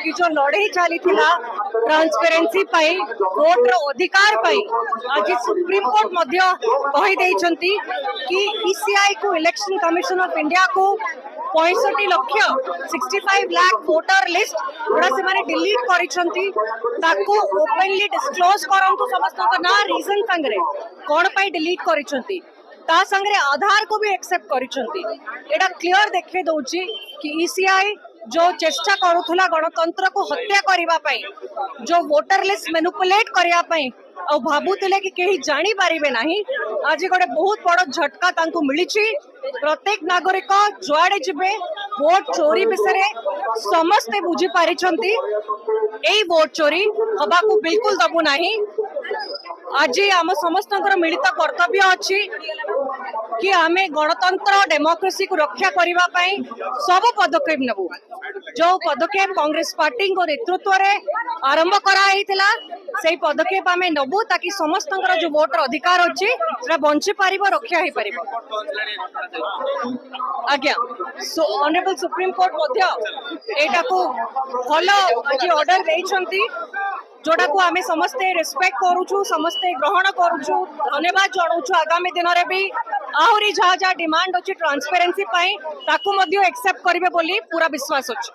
कि जो लड़ाई चली ट्रांसपेरेंसी वोट रो अधिकार आज सुप्रीम कोर्ट मध्य कही देइछंती कि ईसीआई को इलेक्शन कमिशन ऑफ इंडिया को 65 लक्ष 65 लाख वोटर लिस्ट जोड़ा से माने डिलीट करिसंती ताको ओपनली डिस्क्लोज करंतु समस्त ना रीजन संगरे कोन पई डिलीट करिसंती ता संगरे आधार को भी एक्सेप्ट करिसंती एटा क्लियर देखे दउची कि ईसीआई जो चेष्टा करुथुला गणतंत्र को हत्या करिबा पई जो वोटर लिस्ट मैनिपुलेट करिया पई और भाबुतिले कि केही जानी पारिबे नाही आज गोटे बहुत बड़ झटका तांको मिलिछि। प्रत्येक नागरिक जुआड़े जिबे वोट चोरी विषय समस्ते बुझी पारिछंती एई वोट चोरी हबा को बिल्कुल दबु नाही। आज आम समस्तंकर मिलित कर्तव्य अछि कि आमे गणतंत्र डेमोक्रेसी को रक्षा करिबा पई सब पदक्षेप नेबु। जो पदक्षेप कांग्रेस पार्टी को नेतृत्व रे आरंभ करा हितला सेही पदक्षेप आमे नबु ताकि समस्तंकर जो वोटर अधिकार अछि सेटा बंची पारिबो रक्षा हे पारिबो। आज्ञा ऑनरेबल सुप्रीम कोर्ट मध्य एटा को फॉलो आज ऑर्डर देइछंती जोटा को आमे समस्ते रेस्पेक्ट करूछु समस्ते ग्रहण करूछु धन्यवाद जणाउछु। आगामी दिन रे भी आहुरी जहा जहा डिमांड अछि ट्रांसपेरेंसी पई ताकू मध्य एक्सेप्ट करिवे बोली पूरा विश्वास अछि।